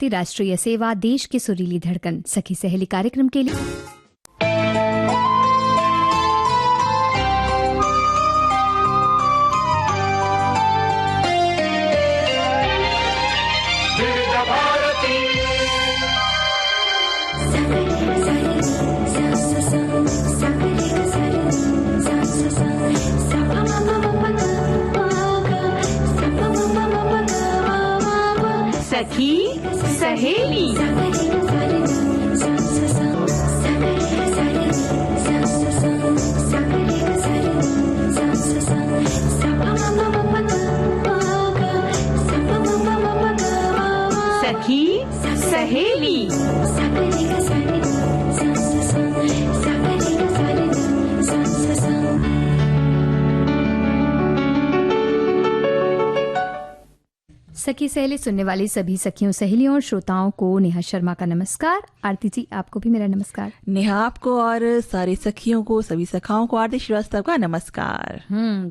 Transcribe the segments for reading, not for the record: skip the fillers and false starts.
राष्ट्रीय सेवा, देश की सुरीली धड़कन, सखी सहेली कार्यक्रम के लिए सखी सहेली। सखी सहेली। सखी सहेली सुनने वाली सभी सखियों, सहेलियों और श्रोताओं को नेहा शर्मा का नमस्कार। आरती जी, आपको भी मेरा नमस्कार। नेहा, आपको और सारे सखियों को, सभी सखाओं को आरती श्रीवास्तव का नमस्कार।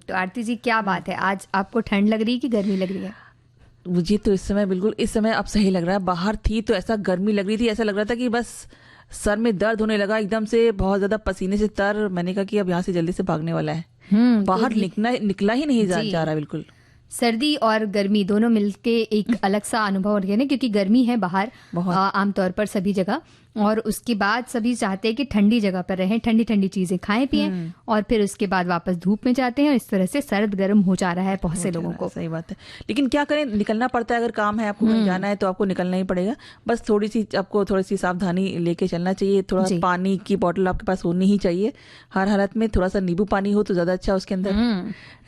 तो आरती जी, क्या बात है, आज आपको ठंड लग रही है कि गर्मी लग रही है? मुझे तो इस समय अब सही लग रहा है। बाहर थी तो ऐसा गर्मी लग रही थी, ऐसा लग रहा था कि बस सर में दर्द होने लगा एकदम से, बहुत ज्यादा पसीने से तर। मैंने कहा कि अब यहाँ से जल्दी से भागने वाला है। बाहर निकला ही नहीं जा रहा बिल्कुल। सर्दी और गर्मी दोनों मिलके एक अलग सा अनुभव हो रहा है ना, क्योंकि गर्मी है बाहर आमतौर पर सभी जगह, और उसके बाद सभी चाहते हैं कि ठंडी जगह पर रहें, ठंडी ठंडी चीजें खाएं पिएं, और फिर उसके बाद वापस धूप में जाते हैं, और इस तरह से सर्द गर्म हो जा रहा है बहुत से लोगों को। सही बात है, लेकिन क्या करें, निकलना पड़ता है। अगर काम है, आपको कहीं जाना है तो आपको निकलना ही पड़ेगा। बस आपको थोड़ी सी सावधानी लेके चलना चाहिए। थोड़ा पानी की बोतल आपके पास होनी ही चाहिए हर हालत में। थोड़ा सा नींबू पानी हो तो ज्यादा अच्छा उसके अंदर,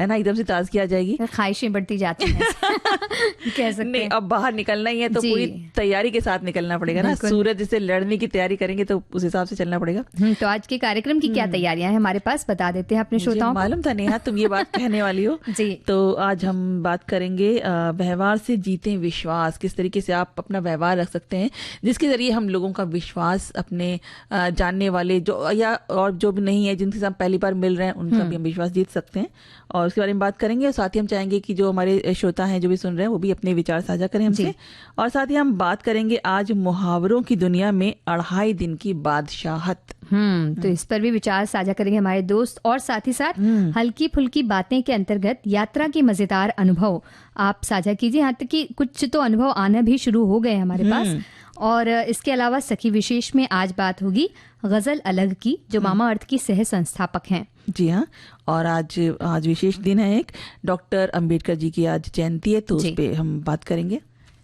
है ना, एकदम से ताजगी आ जाएगी। ख्वाहिशें बढ़ती जाती हैं कह सकते नहीं, अब बाहर निकलना ही है तो पूरी तैयारी के साथ निकलना पड़ेगा ना। सूरज से लड़ने की तैयारी करेंगे तो उस हिसाब से चलना पड़ेगा। तो आज के कार्यक्रम की क्या तैयारियां हैं हमारे पास, बता देते हैं अपने श्रोताओं। मालूम था नेहा तुम ये बात कहने वाली हो जी। तो आज हम बात करेंगे व्यवहार से जीते विश्वास। किस तरीके से आप अपना व्यवहार रख सकते हैं जिसके जरिए हम लोगों का विश्वास, अपने जानने वाले जो या और जो भी नहीं है, जिनके साथ पहली बार मिल रहे हैं, उनका भी हम विश्वास जीत सकते हैं, और उसके बारे में बात करेंगे। और साथ ही हम चाहेंगे कि जो हमारे श्रोता हैं, जो भी सुन रहे हैं, वो भी अपने विचार साझा करें हमसे। और साथ ही हम बात करेंगे आज मुहावरों की दुनिया में 2.5 दिन की बादशाहत। तो इस पर भी विचार साझा करेंगे हमारे दोस्त, और साथ ही साथ हल्की फुल्की बातें के अंतर्गत यात्रा के मजेदार अनुभव आप साझा कीजिए। यहाँ तक कि कुछ तो अनुभव आना भी शुरू हो गए हमारे पास। और इसके अलावा सखी विशेष में आज बात होगी गजल अलग की, जो मामा अर्थ की सह संस्थापक हैं। जी हाँ, और आज विशेष दिन है, एक डॉक्टर अंबेडकर जी की आज जयंती है, तो उस पे हम बात करेंगे।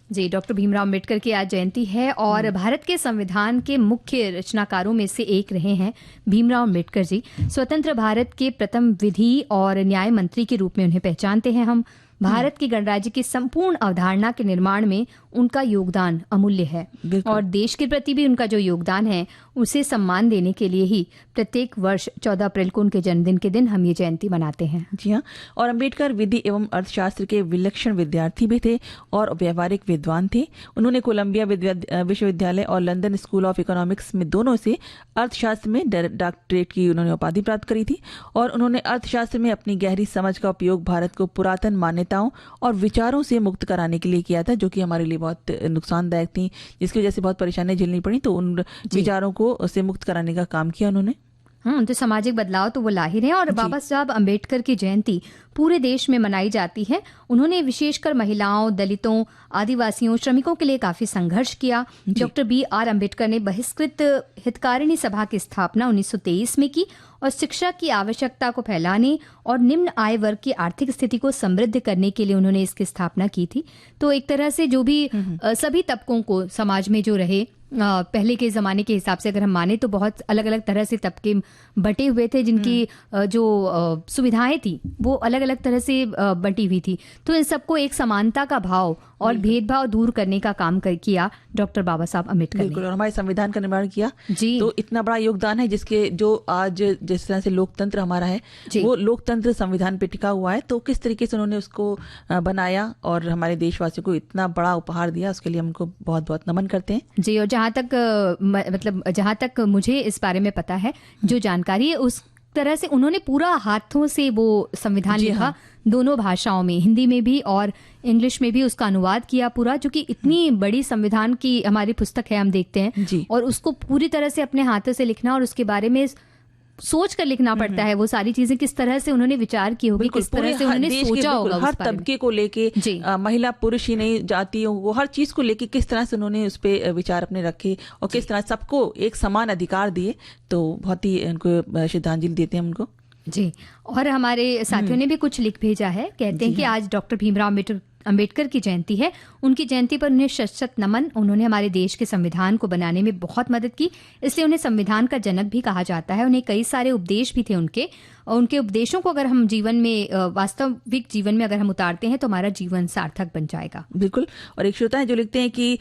जी, डॉक्टर भीमराव अंबेडकर की आज जयंती है, और भारत के संविधान के मुख्य रचनाकारों में से एक रहे हैं भीमराव अंबेडकर जी। स्वतंत्र भारत के प्रथम विधि और न्याय मंत्री के रूप में उन्हें पहचानते हैं हम। भारत की गणराज्य की संपूर्ण अवधारणा के निर्माण में उनका योगदान अमूल्य है, और देश के प्रति भी उनका जो योगदान है उसे सम्मान देने के लिए ही प्रत्येक वर्ष 14 अप्रैल को उनके जन्मदिन के दिन हम ये जयंती मनाते हैं। जी हाँ, और अंबेडकर विधि एवं अर्थशास्त्र के विलक्षण विद्यार्थी भी थे और व्यावहारिक विद्वान थे। उन्होंने कोलंबिया विश्वविद्यालय और लंदन स्कूल ऑफ इकोनॉमिक्स में दोनों से अर्थशास्त्र में डॉक्टरेट की उन्होंने उपाधि प्राप्त करी थी, और उन्होंने अर्थशास्त्र में अपनी गहरी समझ का उपयोग भारत को पुरातन मान्यताओं और विचारों से मुक्त कराने के लिए किया था, जो कि हमारे लिए बहुत नुकसानदायक थी, जिसकी वजह से बहुत परेशानियां झेलनी पड़ी। तो उन विचारों को से मुक्त कराने का काम किया उन्होंने। तो सामाजिक बदलाव तो वो ला ही रहे हैं, और बाबा साहब अम्बेडकर की जयंती पूरे देश में मनाई जाती है। उन्होंने विशेषकर महिलाओं, दलितों, आदिवासियों, श्रमिकों के लिए काफी संघर्ष किया। डॉक्टर BR अम्बेडकर ने बहिष्कृत हितकारिणी सभा की स्थापना 1923 में की, और शिक्षा की आवश्यकता को फैलाने और निम्न आय वर्ग की आर्थिक स्थिति को समृद्ध करने के लिए उन्होंने इसकी स्थापना की थी। तो एक तरह से जो भी सभी तबकों को समाज में जो रहे, पहले के ज़माने के हिसाब से अगर हम माने तो बहुत अलग अलग तरह से तबके बटे हुए थे, जिनकी जो सुविधाएं थी वो अलग अलग तरह से बटी हुई थी। तो इन सबको एक समानता का भाव और भेदभाव दूर करने का काम किया डॉक्टर बाबा साहब अम्बेडकर ने, और हमारे संविधान का निर्माण किया। जी, तो इतना बड़ा योगदान है, जिसके जो आज जिस तरह से लोकतंत्र हमारा है, वो लोकतंत्र संविधान पे टिका हुआ है। तो किस तरीके से उन्होंने उसको बनाया और हमारे देशवासियों को इतना बड़ा उपहार दिया, उसके लिए हम उनको बहुत बहुत नमन करते हैं। जी, और जहाँ तक मुझे इस बारे में पता है, जो जानकारी है, उस तरह से उन्होंने पूरा हाथों से वो संविधान लिखा, दोनों भाषाओं में, हिंदी में भी और इंग्लिश में भी उसका अनुवाद किया पूरा, जो कि इतनी बड़ी संविधान की हमारी पुस्तक है, हम देखते हैं जी। और उसको पूरी तरह से अपने हाथों से लिखना और उसके बारे में सोच कर लिखना पड़ता है। वो सारी चीजें किस तरह से उन्होंने विचार की होगी, किस तरह से उन्होंने सोचा होगा, हर तबके को लेके, महिला पुरुष ही नहीं, जातियों को, हर चीज को लेके किस तरह से उन्होंने उस पे विचार अपने रखे और किस तरह सबको एक समान अधिकार दिए। तो बहुत ही उनको श्रद्धांजलि देते हैं उनको। जी। और हमारे साथियों ने भी कुछ लिख भेजा है, कहते हैं कि आज डॉक्टर भीमराव अंबेडकर की जयंती है। उनकी जयंती पर उन्हें शत नमन। उन्होंने हमारे देश के संविधान को बनाने में बहुत मदद की, इसलिए उन्हें संविधान का जनक भी कहा जाता है। उन्हें कई सारे उपदेश भी थे उनके, और उनके उपदेशों को अगर हम जीवन में, वास्तविक जीवन में अगर हम उतारते हैं तो हमारा जीवन सार्थक बन जाएगा। बिल्कुल। और एक श्रोता है जो लिखते हैं कि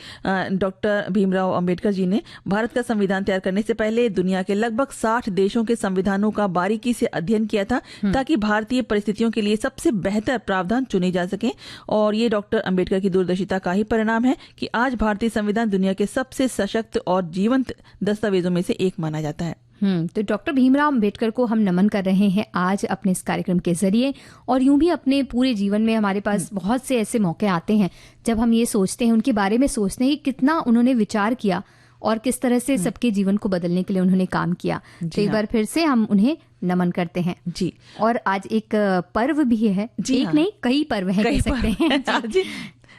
डॉक्टर भीमराव अंबेडकर जी ने भारत का संविधान तैयार करने से पहले दुनिया के लगभग 60 देशों के संविधानों का बारीकी से अध्ययन किया था, ताकि भारतीय परिस्थितियों के लिए सबसे बेहतर प्रावधान चुने जा सके। और ये डॉक्टर अंबेडकर की दूरदर्शिता का ही परिणाम है कि आज भारतीय संविधान दुनिया के सबसे सशक्त और जीवंत दस्तावेजों में से एक माना जाता है। तो डॉक्टर भीमराव अंबेडकर को हम नमन कर रहे हैं आज अपने इस कार्यक्रम के जरिए। और यूं भी अपने पूरे जीवन में हमारे पास बहुत से ऐसे मौके आते हैं जब हम ये सोचते हैं, उनके बारे में सोचते हैं कि कितना उन्होंने विचार किया और किस तरह से सबके जीवन को बदलने के लिए उन्होंने काम किया। तो एक बार फिर से हम उन्हें नमन करते हैं जी। और आज एक पर्व भी है, एक नहीं कई पर्व हैं कह सकते हैं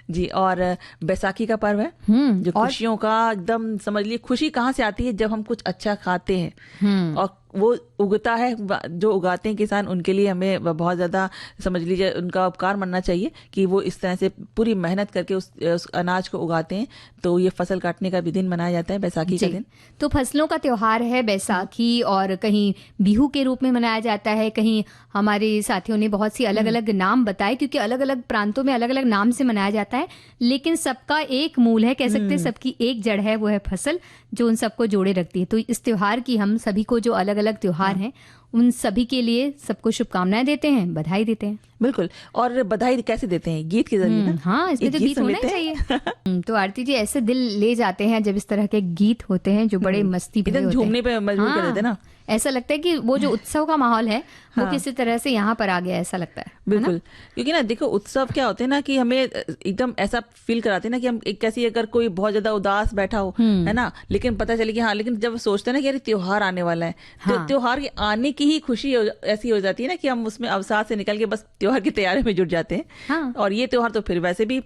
जी। और बैसाखी का पर्व है, जो खुशियों का एकदम, समझ लीजिए खुशी कहाँ से आती है, जब हम कुछ अच्छा खाते हैं और वो उगता है, जो उगाते हैं किसान, उनके लिए हमें बहुत ज़्यादा, समझ लीजिए उनका उपकार मानना चाहिए कि वो इस तरह से पूरी मेहनत करके उस अनाज को उगाते हैं। तो ये फसल काटने का भी दिन मनाया जाता है, बैसाखी का दिन। तो फसलों का त्योहार है बैसाखी, और कहीं बिहू के रूप में मनाया जाता है, कहीं हमारे साथियों ने बहुत सी अलग अलग नाम बताए, क्योंकि अलग अलग प्रांतों में अलग अलग नाम से मनाया जाता है, लेकिन सबका एक मूल है, कह सकते हैं सबकी एक जड़ है, वो है फसल, जो उन सबको जोड़े रखती है। तो इस त्योहार की हम सभी को, जो अलग अलग त्योहार हैं, उन सभी के लिए सबको शुभकामनाएं देते हैं, बधाई देते हैं। बिल्कुल। और बधाई कैसे देते हैं? गीत के जरिए ना। हाँ, इसमें तो गीत होना चाहिए। तो आरती जी, ऐसे दिल ले जाते हैं जब इस तरह के गीत होते हैं जो बड़े मस्ती भरे होते हैं, झूमने पे मजबूर कर देते हैं ना। ऐसा लगता है कि वो जो उत्सव का माहौल है वो किसी तरह से यहाँ पर आ गया, ऐसा लगता है। बिल्कुल। क्योंकि ना देखो, उत्सव क्या होते हैं ना कि हमें एकदम ऐसा फील कराते हैं ना कि हम एक कैसी, अगर कोई बहुत ज्यादा उदास बैठा हो, है ना, लेकिन पता चले कि हाँ, लेकिन जब सोचते हैं ना कि यार त्योहार आने वाला है, तो त्योहार के आने की ही खुशी ऐसी हो जाती है ना कि हम उसमें अवसाद से निकल के बस त्योहार की तैयारी में जुट जाते हैं। और ये त्योहार तो फिर वैसे भी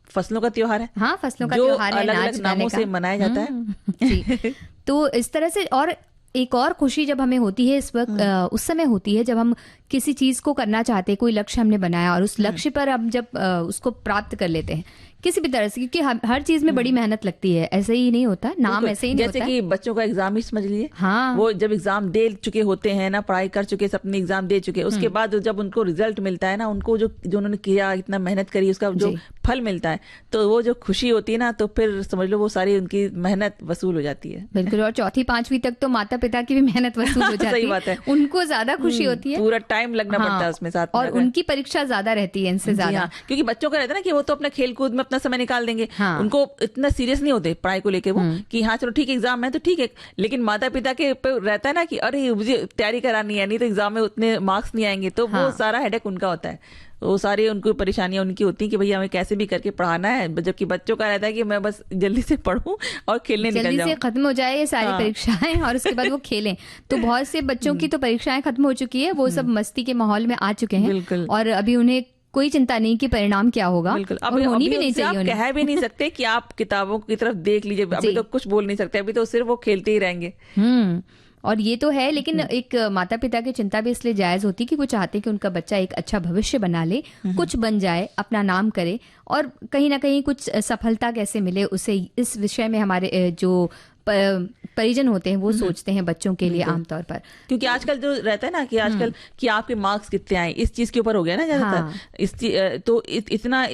फसलों का त्योहार है। हाँ, फसलों का त्योहार है, अलग अलग नामों से मनाया जाता है। तो इस तरह से, और एक और खुशी जब हमें होती है इस वक्त, उस समय होती है जब हम किसी चीज को करना चाहते हैं, कोई लक्ष्य हमने बनाया और उस लक्ष्य पर हम जब उसको प्राप्त कर लेते हैं किसी भी तरह से, क्योंकि हर चीज में बड़ी मेहनत लगती है, ऐसे ही नहीं होता, नाम ऐसे ही नहीं होता। जैसे कि बच्चों का एग्जाम ही समझ लीजिए। हाँ। वो जब एग्जाम दे चुके होते हैं ना, पढ़ाई कर चुके, अपने एग्जाम दे चुके, उसके बाद जब उनको रिजल्ट मिलता है ना, उनको जो उन्होंने किया, इतना मेहनत करी, उसका जो फल मिलता है, तो वो जो खुशी होती है ना, तो फिर समझ लो वो सारी उनकी मेहनत वसूल हो जाती है। बिल्कुल। और चौथी पांचवी तक तो माता पिता की भी मेहनत वसूल हो जाती है। सही बात है। उनको ज्यादा खुशी होती है, पूरा टाइम लगना पड़ता है उसमें साथ में, और उनकी परीक्षा ज्यादा रहती है इनसे ज्यादा। क्योंकि बच्चों का रहता है ना कि वो तो अपना खेल कूद में अपना समय निकाल देंगे, उनको इतना सीरियस नहीं होते पढ़ाई को लेके, वो कि हाँ चलो ठीक है एग्जाम है तो ठीक है, लेकिन माता पिता के रहता है ना कि अरे मुझे तैयारी करानी है, नहीं तो एग्जाम में उतने मार्क्स नहीं आएंगे, तो वो सारा हेडेक उनका होता है। वो सारी उनको परेशानियां उनकी होती हैं कि भैया हमें कैसे भी करके पढ़ाना है, जबकि बच्चों का रहता है कि मैं बस जल्दी से पढूं और खेलने निकल जाऊं, जल्दी से खत्म हो जाए ये सारी परीक्षाएं और उसके बाद वो खेलें। तो बहुत से बच्चों की तो परीक्षाएं खत्म हो चुकी है, वो सब मस्ती के माहौल में आ चुके हैं और अभी उन्हें कोई चिंता नहीं कि परिणाम क्या होगा। बिल्कुल। अब होनी भी नहीं चाहिए, आप कह भी नहीं सकते कि आप किताबों की तरफ देख लीजिए, अभी तो कुछ बोल नहीं सकते, अभी तो सिर्फ वो खेलते ही रहेंगे। और ये तो है, लेकिन एक माता पिता की चिंता भी इसलिए जायज होती कि वो चाहते कि उनका बच्चा एक अच्छा भविष्य बना ले, कुछ बन जाए, अपना नाम करे, और कहीं ना कहीं कुछ सफलता कैसे मिले उसे, इस विषय में हमारे जो परिजन होते हैं वो सोचते हैं बच्चों के लिए आमतौर पर। क्योंकि आजकल जो रहता है ना कि आजकल कि आपके मार्क्स कितने आए, इस चीज के ऊपर हो गया ना ज्यादातर। तो इतना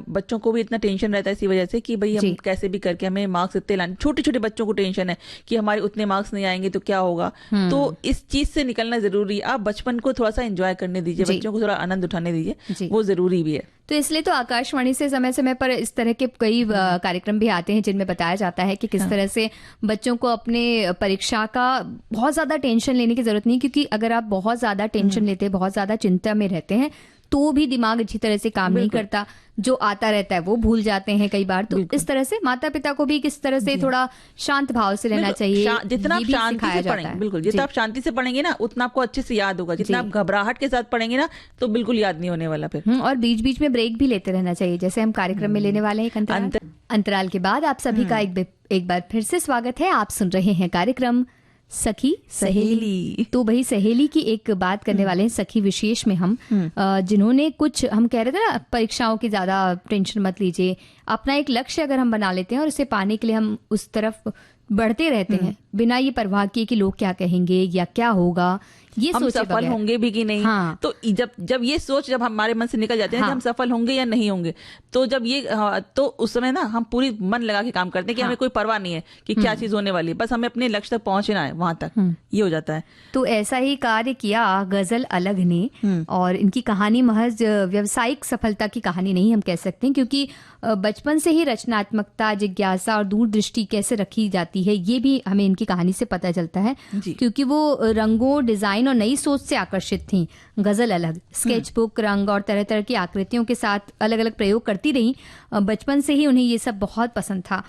बच्चों को भी इतना टेंशन रहता है इसी वजह से कि भाई हम कैसे भी करके हमें मार्क्स इतने लाने, छोटे छोटे बच्चों को टेंशन है कि हमारे उतने मार्क्स नहीं आएंगे तो क्या होगा। तो इस चीज से निकलना जरूरी है। आप बचपन को थोड़ा सा एंजॉय करने दीजिए, बच्चों को थोड़ा आनंद उठाने दीजिए, वो जरूरी भी है। तो इसलिए तो आकाशवाणी से समय समय पर इस तरह के कई कार्यक्रम भी आते हैं जिनमें बताया जाता है कि किस तरह से बच्चों को अपने परीक्षा का बहुत ज्यादा टेंशन लेने की जरूरत नहीं, क्योंकि अगर आप बहुत ज्यादा टेंशन लेते हैं, बहुत ज्यादा चिंता में रहते हैं, तो भी दिमाग अच्छी तरह से काम नहीं करता, जो आता रहता है वो भूल जाते हैं कई बार। तो इस तरह से माता पिता को भी किस तरह से थोड़ा शांत भाव से रहना चाहिए, जितना आप शांति से पढ़ेंगे, बिल्कुल जितना आप शांति से पढ़ेंगे ना उतना आपको अच्छे से याद होगा। जितना आप घबराहट के साथ पढ़ेंगे ना तो बिल्कुल याद नहीं होने वाला फिर। और बीच बीच में ब्रेक भी लेते रहना चाहिए, जैसे हम कार्यक्रम में लेने वाले हैं एक अंतराल के बाद। आप सभी का एक बार फिर से स्वागत है। आप सुन रहे हैं कार्यक्रम सखी सहेली। तो भाई सहेली की एक बात करने वाले हैं सखी विशेष में हम, जिन्होंने कुछ, हम कह रहे थे ना परीक्षाओं की ज्यादा टेंशन मत लीजिए, अपना एक लक्ष्य अगर हम बना लेते हैं और उसे पाने के लिए हम उस तरफ बढ़ते रहते हैं बिना ये परवाह किए कि लोग क्या कहेंगे या क्या होगा, ये हम सफल होंगे भी कि नहीं। हाँ। तो जब ये सोच जब हमारे मन से निकल जाते हैं कि हम सफल होंगे या नहीं होंगे, तो जब ये तो उस समय ना हम पूरी मन लगा के काम करते हैं कि हमें कोई परवाह नहीं है कि क्या चीज होने वाली है, बस हमें अपने लक्ष्य तक पहुंचना है, वहां तक ये हो जाता है। तो ऐसा ही कार्य किया गजल अलग ने, और इनकी कहानी महज व्यवसायिक सफलता की कहानी नहीं हम कह सकते हैं, क्योंकि बचपन से ही रचनात्मकता, जिज्ञासा और दूरदृष्टि कैसे रखी जाती है ये भी हमें इनकी कहानी से पता चलता है। क्योंकि वो रंगों, डिजाइन और नई सोच से आकर्षित थी। गजल अलग स्केचबुक, रंग और तरह तरह की आकृतियों के साथ अलग अलग प्रयोग करती रही। बचपन से ही उन्हें ये सब बहुत पसंद था।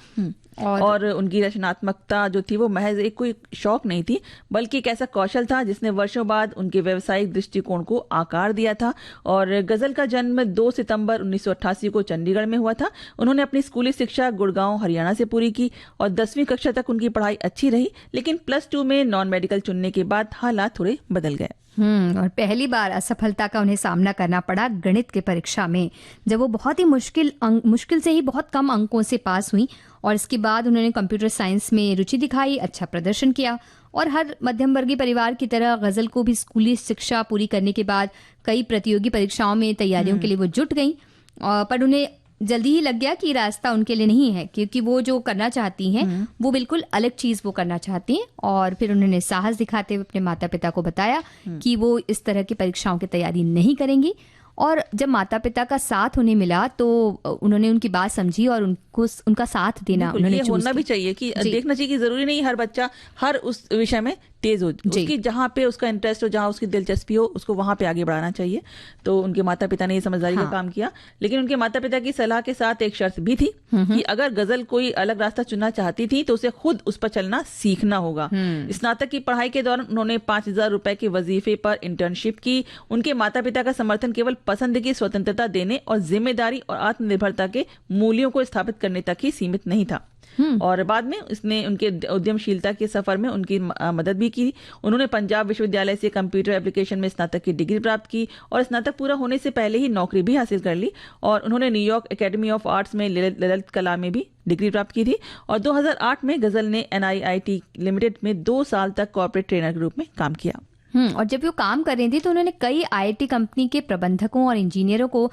और उनकी रचनात्मकता जो थी वो महज एक कोई शौक नहीं थी, बल्कि एक ऐसा कौशल था जिसने वर्षों बाद उनके व्यावसायिक दृष्टिकोण को आकार दिया था। और गजल का जन्म 2 सितंबर 1988 को चंडीगढ़ में हुआ था। उन्होंने अपनी स्कूली शिक्षा गुड़गांव हरियाणा से पूरी की और 10वीं कक्षा तक उनकी पढ़ाई अच्छी रही, लेकिन +2 में नॉन मेडिकल चुनने के बाद हालात थोड़े बदल गए। और पहली बार असफलता का उन्हें सामना करना पड़ा गणित की परीक्षा में, जब वो बहुत ही मुश्किल से ही बहुत कम अंकों से पास हुई। और इसके बाद उन्होंने कंप्यूटर साइंस में रुचि दिखाई, अच्छा प्रदर्शन किया। और हर मध्यम वर्गीय परिवार की तरह गजल को भी स्कूली शिक्षा पूरी करने के बाद कई प्रतियोगी परीक्षाओं में तैयारियों के लिए वो जुट गई। पर उन्हें जल्दी ही लग गया कि रास्ता उनके लिए नहीं है, क्योंकि वो जो करना चाहती हैं वो बिल्कुल अलग चीज वो करना चाहती हैं। और फिर उन्होंने साहस दिखाते हुए अपने माता पिता को बताया कि वो इस तरह की परीक्षाओं की तैयारी नहीं करेंगी। और जब माता पिता का साथ उन्हें मिला तो उन्होंने उनकी बात समझी और उनका साथ देना उन्होंने ये होना भी चाहिए कि देखना चाहिए कि जरूरी नहीं हर बच्चा हर उस विषय में तेज हो, उसकी जहाँ पे उसका इंटरेस्ट हो, जहाँ उसकी दिलचस्पी हो, उसको वहां पे आगे बढ़ाना चाहिए। तो उनके माता पिता ने ये समझदारी का काम किया, लेकिन उनके माता पिता की सलाह के साथ एक शर्त भी थी कि अगर गजल कोई अलग रास्ता चुनना चाहती थी तो उसे खुद उस पर चलना सीखना होगा। स्नातक की पढ़ाई के दौरान उन्होंने 5,000 रुपए के वजीफे पर इंटर्नशिप की। उनके माता पिता का समर्थन केवल पसंद की स्वतंत्रता देने और जिम्मेदारी और आत्मनिर्भरता के मूल्यों को स्थापित करने तक ही सीमित नहीं था। और बाद में उसने उनके उद्यमशीलता के सफर में उनकी मदद भी की। उन्होंने पंजाब विश्वविद्यालय से कंप्यूटर एप्लीकेशन में स्नातक की डिग्री प्राप्त की और स्नातक पूरा होने से पहले ही नौकरी भी हासिल कर ली। और उन्होंने न्यूयॉर्क एकेडमी ऑफ आर्ट्स में ललित कला में भी डिग्री प्राप्त की थी। और 2008 में गजल ने NIIT लिमिटेड में 2 साल तक कॉर्पोरेट ट्रेनर के रूप में काम किया। और जब वो काम कर रही थी तो उन्होंने कई IIT कंपनी के प्रबंधकों और इंजीनियरों को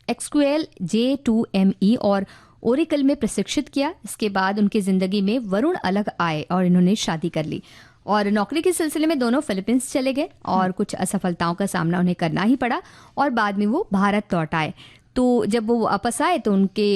SQL J2ME और ओरेकल में प्रशिक्षित किया। इसके बाद उनकी जिंदगी में वरुण अलग आए और इन्होंने शादी कर ली। और नौकरी के सिलसिले में दोनों फिलीपींस चले गए और कुछ असफलताओं का सामना उन्हें करना ही पड़ा और बाद में वो भारत लौट आए। तो जब वो वापस आए तो उनके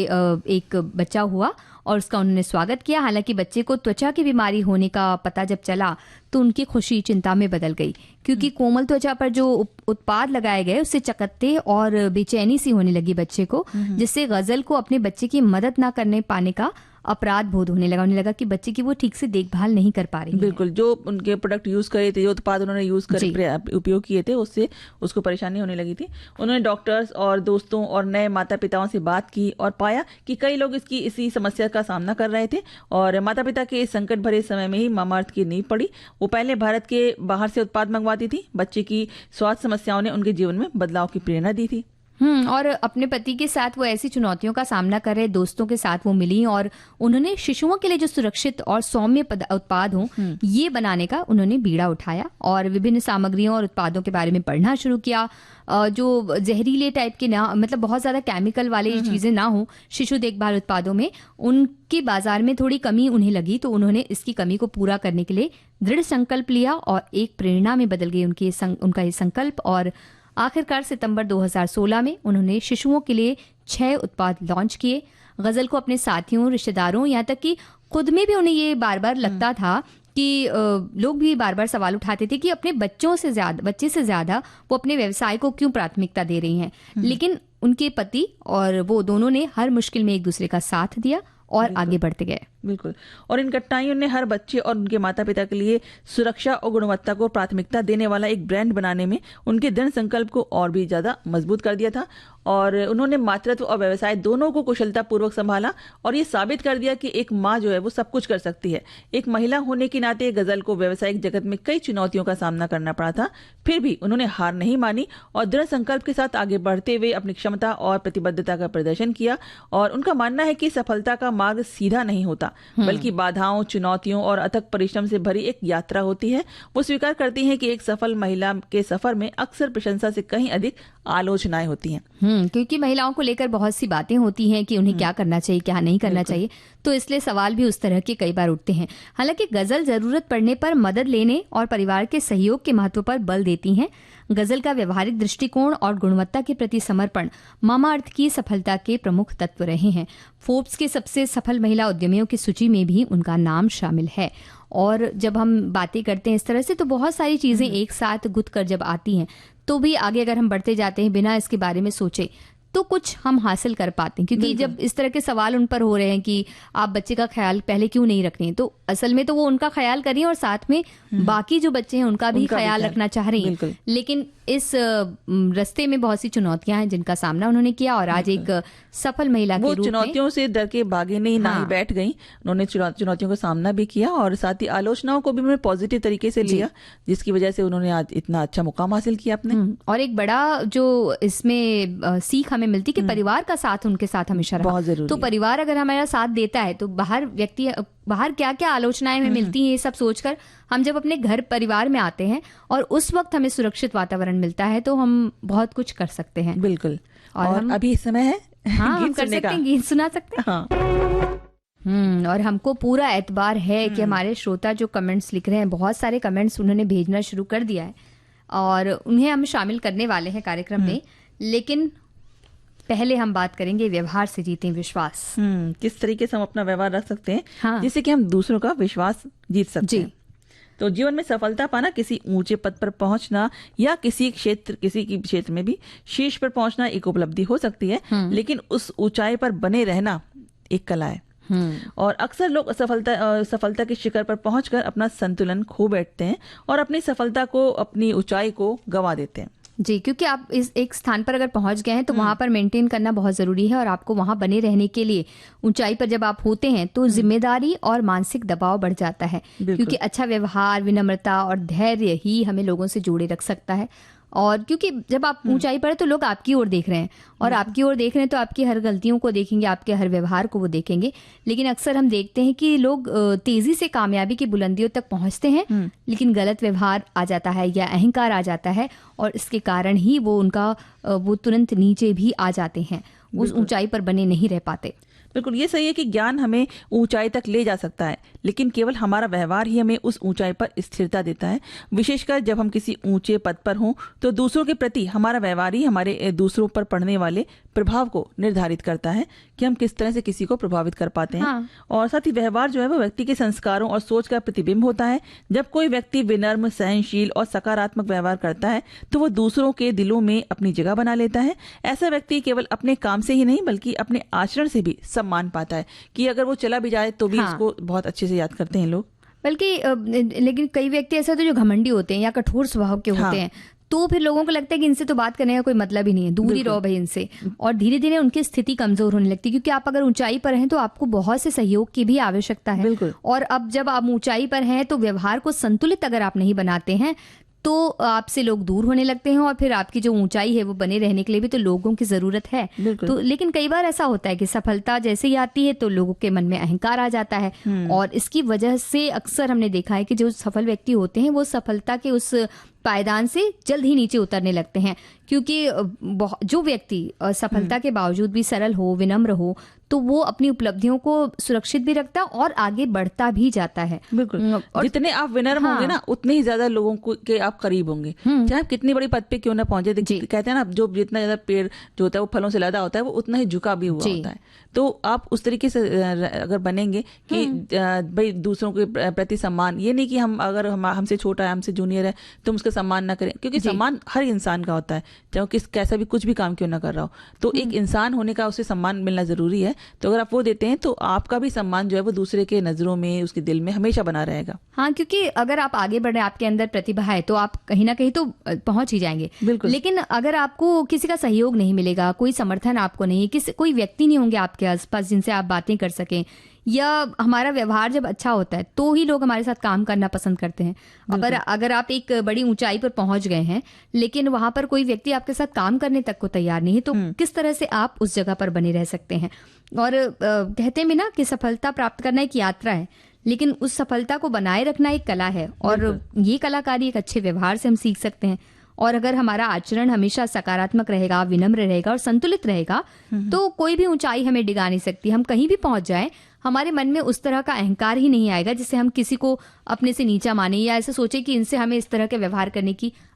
एक बच्चा हुआ और उसका उन्होंने स्वागत किया। हालांकि बच्चे को त्वचा की बीमारी होने का पता जब चला तो उनकी खुशी चिंता में बदल गई, क्योंकि कोमल त्वचा पर जो उत्पाद लगाए गए उससे चकत्ते और बेचैनी सी होने लगी बच्चे को, जिससे गजल को अपने बच्चे की मदद ना करने पाने का अपराध बोध होने लगा। उन्हें लगा कि बच्चे की वो ठीक से देखभाल नहीं कर पा रही। बिल्कुल, जो उनके प्रोडक्ट यूज करे थे, जो उत्पाद उन्होंने यूज कर उपयोग किए थे, उससे उसको परेशानी होने लगी थी। उन्होंने डॉक्टर्स और दोस्तों और नए माता पिताओं से बात की और पाया कि कई लोग इसी समस्या का सामना कर रहे थे। और माता पिता के इस संकट भरे समय में ही मामाअर्थ की नींव पड़ी। वो पहले भारत के बाहर से उत्पाद मंगवाती थी। बच्चे की स्वास्थ्य समस्याओं ने उनके जीवन में बदलाव की प्रेरणा दी थी। और अपने पति के साथ वो ऐसी चुनौतियों का सामना कर रहे दोस्तों के साथ वो मिली और उन्होंने शिशुओं के लिए जो सुरक्षित और सौम्य उत्पाद हो ये बनाने का उन्होंने बीड़ा उठाया और विभिन्न सामग्रियों और उत्पादों के बारे में पढ़ना शुरू किया, जो जहरीले टाइप के ना, मतलब बहुत ज्यादा केमिकल वाली चीजें ना हो शिशु देखभाल उत्पादों में। उनके बाजार में थोड़ी कमी उन्हें लगी तो उन्होंने इसकी कमी को पूरा करने के लिए दृढ़ संकल्प लिया और एक प्रेरणा में बदल गई उनका ये संकल्प। और आखिरकार सितंबर 2016 में उन्होंने शिशुओं के लिए 6 उत्पाद लॉन्च किए। गजल को अपने साथियों, रिश्तेदारों, यहाँ तक कि खुद में भी उन्हें ये बार बार लगता था कि लोग भी बार बार सवाल उठाते थे कि अपने बच्चे से ज्यादा वो अपने व्यवसाय को क्यों प्राथमिकता दे रही हैं। लेकिन उनके पति और वो दोनों ने हर मुश्किल में एक दूसरे का साथ दिया और आगे बढ़ते गए। बिल्कुल। और इन कठिनाइयों ने हर बच्चे और उनके माता पिता के लिए सुरक्षा और गुणवत्ता को प्राथमिकता देने वाला एक ब्रांड बनाने में उनके दृढ़ संकल्प को और भी ज्यादा मजबूत कर दिया था। और उन्होंने मातृत्व और व्यवसाय दोनों को कुशलता पूर्वक संभाला और ये साबित कर दिया कि एक माँ जो है वो सब कुछ कर सकती है। एक महिला होने के नाते गजल को व्यावसायिक जगत में कई चुनौतियों का सामना करना पड़ा था, फिर भी उन्होंने हार नहीं मानी और दृढ़ संकल्प के साथ आगे बढ़ते हुए अपनी क्षमता और प्रतिबद्धता का प्रदर्शन किया। और उनका मानना है कि सफलता का मार्ग सीधा नहीं होता, बल्कि बाधाओं, चुनौतियों और अथक परिश्रम से भरी एक यात्रा होती है। वो स्वीकार करती हैं कि एक सफल महिला के सफर में अक्सर प्रशंसा से कहीं अधिक आलोचनाएं होती हैं। क्योंकि महिलाओं को लेकर बहुत सी बातें होती हैं कि उन्हें क्या करना चाहिए, क्या नहीं करना चाहिए, तो इसलिए सवाल भी उस तरह के कई बार उठते हैं। हालांकि गजल जरूरत पड़ने पर मदद लेने और परिवार के सहयोग के महत्व पर बल देती हैं। गजल का व्यवहारिक दृष्टिकोण और गुणवत्ता के प्रति समर्पण मामाअर्थ की सफलता के प्रमुख तत्व रहे हैं। फोर्ब्स के सबसे सफल महिला उद्यमियों की सूची में भी उनका नाम शामिल है। और जब हम बातें करते हैं इस तरह से, तो बहुत सारी चीजें एक साथ गुथ कर जब आती हैं, तो भी आगे अगर हम बढ़ते जाते हैं बिना इसके बारे में सोचे, तो कुछ हम हासिल कर पाते हैं। क्योंकि जब इस तरह के सवाल उन पर हो रहे हैं कि आप बच्चे का ख्याल पहले क्यों नहीं रख रहे हैं, तो असल में तो वो उनका ख्याल करिए और साथ में बाकी जो बच्चे हैं उनका भी ख्याल रखना चाह रही हैं। लेकिन इस रास्ते में बहुत सी चुनौतियां हैं जिनका सामना उन्होंने किया और आज एक सफल महिला के रूप में चुनौतियों से डर के भागे नहीं, ना ही बैठ गई। उन्होंने चुनौतियों का सामना भी किया और साथ ही आलोचनाओं को भी उन्होंने पॉजिटिव तरीके से लिया, जिसकी वजह से उन्होंने आज इतना अच्छा मुकाम हासिल किया अपने। और एक बड़ा जो इसमें सीख हमें मिलती कि परिवार का साथ उनके साथ हमेशा रहा। बहुत जरूरी। तो परिवार अगर हमारा साथ देता है तो बाहर क्या क्या आलोचनाएं हमें मिलती हैं, ये सब सोचकर हम जब अपने घर परिवार में आते हैं और उस वक्त हमें सुरक्षित वातावरण मिलता है, तो हम बहुत कुछ कर सकते हैं। बिल्कुल। और हम अभी इस समय है हम कर सकते हैं, गीत सुना सकते हैं। हाँ। और हमको पूरा एतबार है कि हमारे श्रोता जो कमेंट्स लिख रहे हैं, बहुत सारे कमेंट्स उन्होंने भेजना शुरू कर दिया है और उन्हें हम शामिल करने वाले हैं कार्यक्रम में। लेकिन पहले हम बात करेंगे व्यवहार से जीतें विश्वास। किस तरीके से हम अपना व्यवहार रख सकते हैं, हाँ। जिससे कि हम दूसरों का विश्वास जीत सकते हैं। तो जीवन में सफलता पाना, किसी ऊंचे पद पर पहुंचना या किसी की क्षेत्र में भी शीर्ष पर पहुंचना एक उपलब्धि हो सकती है, लेकिन उस ऊंचाई पर बने रहना एक कला है। और अक्सर लोग सफलता के शिखर पर पहुंचकर अपना संतुलन खो बैठते हैं और अपनी सफलता को, अपनी ऊंचाई को गंवा देते हैं। जी, क्योंकि आप इस एक स्थान पर अगर पहुंच गए हैं तो वहां पर मेंटेन करना बहुत जरूरी है। और आपको वहां बने रहने के लिए ऊंचाई पर जब आप होते हैं तो जिम्मेदारी और मानसिक दबाव बढ़ जाता है, क्योंकि अच्छा व्यवहार, विनम्रता और धैर्य ही हमें लोगों से जोड़े रख सकता है। और क्योंकि जब आप ऊंचाई पर है तो लोग आपकी ओर देख रहे हैं और आपकी ओर देख रहे हैं तो आपकी हर गलतियों को देखेंगे, आपके हर व्यवहार को वो देखेंगे। लेकिन अक्सर हम देखते हैं कि लोग तेजी से कामयाबी की बुलंदियों तक पहुंचते हैं, लेकिन गलत व्यवहार आ जाता है या अहंकार आ जाता है और इसके कारण ही वो तुरंत नीचे भी आ जाते हैं, उस ऊंचाई पर बने नहीं रह पाते। बिल्कुल, ये सही है कि ज्ञान हमें ऊंचाई तक ले जा सकता है, लेकिन केवल हमारा व्यवहार ही हमें उस ऊंचाई पर स्थिरता देता है। विशेषकर जब हम किसी ऊंचे पद पर हों तो दूसरों के प्रति हमारा व्यवहार ही हमारे दूसरों पर पड़ने वाले प्रभाव को निर्धारित करता है कि हम किस तरह से किसी को प्रभावित कर पाते हैं। हाँ। और साथ ही व्यवहार जो है वो व्यक्ति के संस्कारों और सोच का प्रतिबिंब होता है। जब कोई व्यक्ति विनम्र, सहनशील और सकारात्मक व्यवहार करता है तो वो दूसरों के दिलों में अपनी जगह बना लेता है। ऐसा व्यक्ति केवल अपने काम से ही नहीं बल्कि अपने आचरण से भी सम्मान पाता है, कि अगर वो चला भी जाए तो भी उसको बहुत अच्छे से याद करते हैं लोग। बल्कि लेकिन कई व्यक्ति ऐसे होते हैं जो घमंडी होते हैं या कठोर स्वभाव के होते हैं, तो फिर लोगों को लगता है कि इनसे तो बात करने का कोई मतलब ही नहीं है, दूर ही रहो भाई इनसे। और धीरे धीरे उनकी स्थिति कमजोर होने लगती है, क्योंकि आप अगर ऊंचाई पर हैं तो आपको बहुत से सहयोग की भी आवश्यकता है। और अब जब आप ऊंचाई पर हैं तो व्यवहार को संतुलित अगर आप नहीं बनाते हैं तो आपसे लोग दूर होने लगते हैं और फिर आपकी जो ऊंचाई है वो बने रहने के लिए भी तो लोगों की जरूरत है। तो लेकिन कई बार ऐसा होता है कि सफलता जैसे ही आती है तो लोगों के मन में अहंकार आ जाता है और इसकी वजह से अक्सर हमने देखा है कि जो सफल व्यक्ति होते हैं वो सफलता के उस पायदान से जल्द ही नीचे उतरने लगते हैं, क्योंकि जो व्यक्ति सफलता के बावजूद भी सरल हो, विनम्र हो, तो वो अपनी उपलब्धियों को सुरक्षित भी रखता और आगे बढ़ता भी जाता है। बिल्कुल। और जितने आप विनम्र होंगे ना, उतने ही ज्यादा लोगों को के आप करीब होंगे, चाहे आप कितनी बड़ी पद पे क्यों ना पहुंचे। कहते हैं ना, जो जितना ज्यादा पेड़ जो होता है वो फलों से लदा होता है, वो उतना ही झुका भी हुआ होता है। तो आप उस तरीके से अगर बनेंगे कि भाई दूसरों के प्रति सम्मान, ये नहीं कि अगर हमसे छोटा है, हमसे जूनियर है, तुम उसका सम्मान ना करें, क्योंकि सम्मान हर इंसान का होता है, चाहे कैसा भी कुछ भी काम क्यों ना कर रहा हो। तो एक इंसान होने का उसे सम्मान मिलना जरूरी है। तो अगर आप वो देते हैं तो आपका भी सम्मान जो है वो दूसरे के नजरों में, उसके दिल में हमेशा बना रहेगा। हाँ, क्योंकि अगर आप आगे बढ़ रहे हैं, आपके अंदर प्रतिभा है, तो आप कहीं ना कहीं तो पहुंच ही जाएंगे। बिल्कुल। लेकिन अगर आपको किसी का सहयोग नहीं मिलेगा, कोई समर्थन आपको नहीं, कोई व्यक्ति नहीं होंगे आपके आसपास जिनसे आप बातें कर सकें, या हमारा व्यवहार जब अच्छा होता है तो ही लोग हमारे साथ काम करना पसंद करते हैं। अगर आप एक बड़ी ऊंचाई पर पहुंच गए हैं लेकिन वहां पर कोई व्यक्ति आपके साथ काम करने तक को तैयार नहीं है, तो किस तरह से आप उस जगह पर बने रह सकते हैं। और कहते हैं भी ना कि सफलता प्राप्त करना एक यात्रा है, लेकिन उस सफलता को बनाए रखना एक कला है, और ये कलाकारी एक अच्छे व्यवहार से हम सीख सकते हैं। और अगर हमारा आचरण हमेशा सकारात्मक रहेगा, विनम्र रहेगा और संतुलित रहेगा, तो कोई भी ऊंचाई हमें डिगा नहीं सकती। हम कहीं भी पहुंच जाएं, हमारे मन में उस तरह का अहंकार ही नहीं आएगा जिससे हम किसी को अपने से नीचा माने, या ऐसा सोचे कि इनसे हमें इस तरह के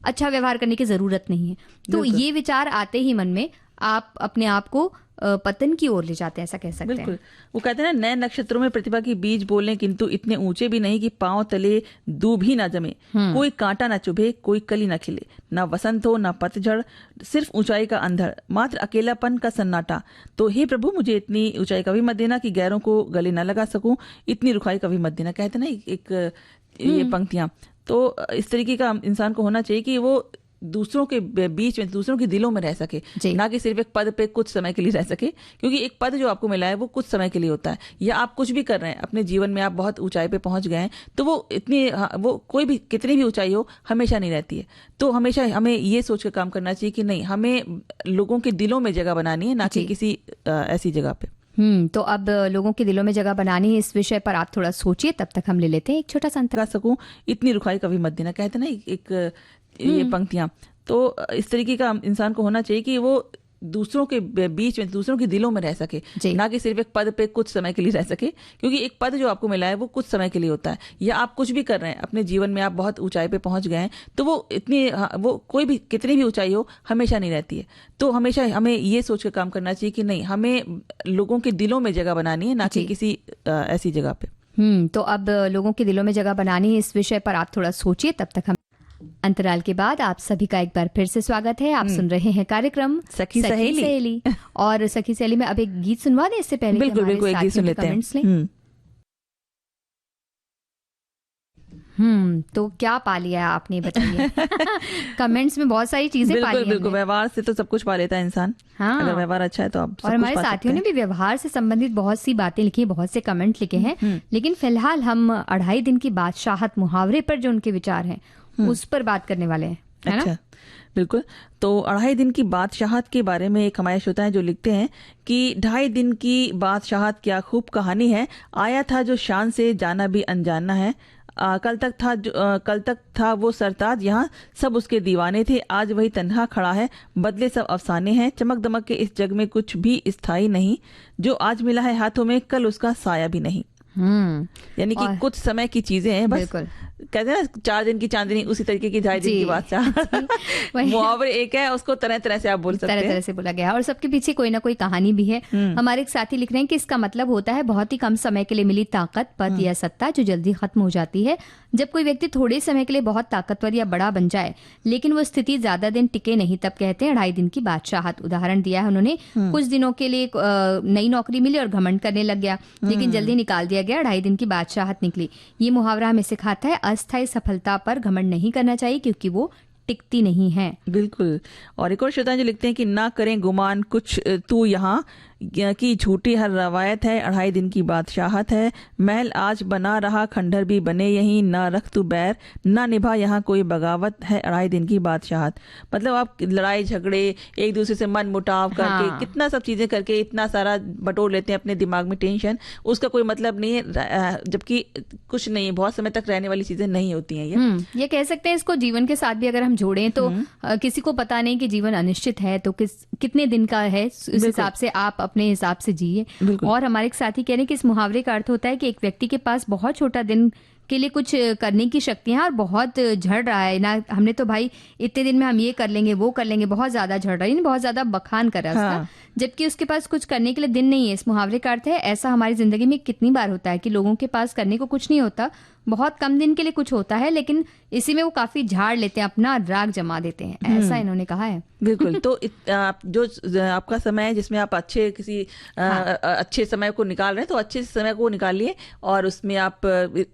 अच्छा व्यवहार करने की जरूरत नहीं है। तो ये विचार आते ही मन में आप अपने आप को पतन की ओर ले जाते हैं, ऐसा कह सकते हैं। बिल्कुल। वो कहते हैं ना, नए नक्षत्रों में प्रतिभा की बीज बोले, किंतु इतने ऊंचे भी नहीं कि पांव तले दूब ही ना जमे, कोई कांटा ना चुभे, कोई कली ना खिले, ना वसंत हो ना पतझड़, सिर्फ ऊंचाई का अंधड़, मात्र अकेलापन का सन्नाटा। तो हे प्रभु, मुझे इतनी ऊंचाई कभी मत देना कि गैरों को गले न लगा सकूं, इतनी रुखाई कभी मत देना। कहते ना एक ये पंक्तियां, तो इस तरीके का इंसान को होना चाहिए कि वो दूसरों के बीच में, दूसरों के दिलों में रह सके, ना कि सिर्फ एक पद पे कुछ समय के लिए रह सके। क्योंकि एक पद जो आपको मिला है वो कुछ समय के लिए होता है, या आप कुछ भी कर रहे हैं अपने जीवन में, आप बहुत ऊंचाई पे पहुंच गए हैं, तो वो कोई भी कितनी भी ऊंचाई हो हमेशा नहीं रहती है। तो हमेशा हमें ये सोच कर काम करना चाहिए कि नहीं, हमें लोगों के दिलों में जगह बनानी है, ना कि किसी ऐसी जगह पे। तो अब लोगों के दिलों में जगह बनानी है, इस विषय पर आप थोड़ा सोचिए। तब तक हम ले लेते हैं एक छोटा सा अंतर। सकूं, इतनी रुखाई कभी मत देना। कहते ना एक ये पंक्तियां, तो इस तरीके का इंसान को होना चाहिए कि वो दूसरों के बीच में, दूसरों के दिलों में रह सके, ना कि सिर्फ एक पद पे कुछ समय के लिए रह सके। क्योंकि एक पद जो आपको मिला है वो कुछ समय के लिए होता है, या आप कुछ भी कर रहे हैं अपने जीवन में, आप बहुत ऊंचाई पे पहुंच गए हैं, तो वो कोई भी कितनी भी ऊंचाई हो हमेशा नहीं रहती है। तो हमेशा हमें ये सोच कर काम करना चाहिए कि नहीं, हमें लोगों के दिलों में जगह बनानी है, ना कि किसी ऐसी जगह पे। तो अब लोगों के दिलों में जगह बनानी है, इस विषय पर आप थोड़ा सोचिए। तब तक हम अंतराल के बाद आप सभी का एक बार फिर से स्वागत है। आप सुन रहे हैं कार्यक्रम सखी सहेली। और सखी सहेली में अब एक गीत सुनवा दें इससे पहले? बिल्कुल बिल्कुल, एक गीत सुन लेते हैं। तो क्या पा लिया आपने, बताइए। कमेंट्स में बहुत सारी चीजें पा ली। बिल्कुल, व्यवहार से तो सब कुछ पा लेता है इंसान। हाँ। अगर व्यवहार अच्छा है तो आप सब। और हमारे साथियों ने भी व्यवहार से संबंधित बहुत सी बातें लिखी, बहुत से कमेंट लिखे हैं। लेकिन फिलहाल हम 2.5 दिन की बादशाहत मुहावरे पर जो उनके विचार हैं उस पर बात करने वाले हैं, है ना? बिल्कुल। तो 2.5 दिन की बादशाहत के बारे में एक हमारे श्रोता हैं जो लिखते हैं कि 2.5 दिन की बादशाहत क्या खूब कहानी है, आया था जो शान से, जाना भी अनजाना है। कल तक था वो सरताज, यहाँ सब उसके दीवाने थे, आज वही तन्हा खड़ा है, बदले सब अफसाने हैं, चमक दमक के इस जग में कुछ भी स्थायी नहीं, जो आज मिला है हाथों में कल उसका साया भी नहीं। यानी कि कुछ समय की चीजें हैं बस। कहते हैं ना, 4 दिन की चांदनी, उसी तरीके की 2.5 दिन की बादशाह। मुहावरे एक है, उसको तरह तरह से आप बोल सकते हैं, तरह तरह से बोला गया, और सबके पीछे कोई ना कोई कहानी भी है। हमारे एक साथी लिख रहे हैं कि इसका मतलब होता है बहुत ही कम समय के लिए मिली ताकत, पद या सत्ता जो जल्दी खत्म हो जाती है। जब कोई व्यक्ति थोड़े समय के लिए बहुत ताकतवर या बड़ा बन जाए लेकिन वो स्थिति ज्यादा दिन टिके नहीं, तब कहते हैं 2.5 दिन की बादशाहत। उदाहरण दिया है उन्होंने, कुछ दिनों के लिए नई नौकरी मिली और घमंड करने लग गया, लेकिन जल्दी निकाल दिया गया, 2.5 दिन की बादशाहत निकली। ये मुहावरा हमें सिखाता है अस्थायी सफलता पर घमंड नहीं करना चाहिए, क्योंकि वो टिकती नहीं है। बिल्कुल। और एक और श्रोता जो लिखते हैं कि ना करें गुमान कुछ तू यहाँ, की झूठी हर रवायत है, 2.5 दिन की बादशाहत है, महल आज बना रहा खंडहर भी बने यहीं, ना रख तू बैर ना निभा यहाँ कोई बगावत है, 2.5 दिन की बादशाहत। मतलब आप लड़ाई झगड़े, एक दूसरे से मन मुटाव करके, हाँ। कितना सब चीजें करके इतना सारा बटोर लेते हैं अपने दिमाग में टेंशन, उसका कोई मतलब नहीं है, जबकि कुछ नहीं है, बहुत समय तक रहने वाली चीजें नहीं होती हैं ये कह सकते हैं इसको जीवन के साथ भी अगर हम जोड़ें तो किसी को पता नहीं कि जीवन अनिश्चित है, तो कितने दिन का है, उस हिसाब से आप अपने हिसाब से जिए। और हमारे एक साथी कह रहे हैं कि इस मुहावरे का अर्थ होता है कि एक व्यक्ति के पास बहुत छोटा दिन के लिए कुछ करने की शक्तियां और बहुत झड़ रहा है ना, हमने तो भाई इतने दिन में हम ये कर लेंगे वो कर लेंगे, बहुत ज्यादा झड़ रहा है, बहुत ज्यादा बखान कर रहा है उसका, जबकि उसके पास कुछ करने के लिए दिन नहीं है। इस मुहावरे का अर्थ है ऐसा हमारी जिंदगी में कितनी बार होता है कि लोगों के पास करने को कुछ नहीं होता, बहुत कम दिन के लिए कुछ होता है, लेकिन इसी में वो काफी झाड़ लेते हैं, अपना राग जमा देते हैं, ऐसा इन्होंने कहा है। बिल्कुल। तो जो आपका समय है जिसमें आप अच्छे किसी अच्छे समय को निकाल रहे हैं, तो अच्छे समय को निकालिए और उसमें आप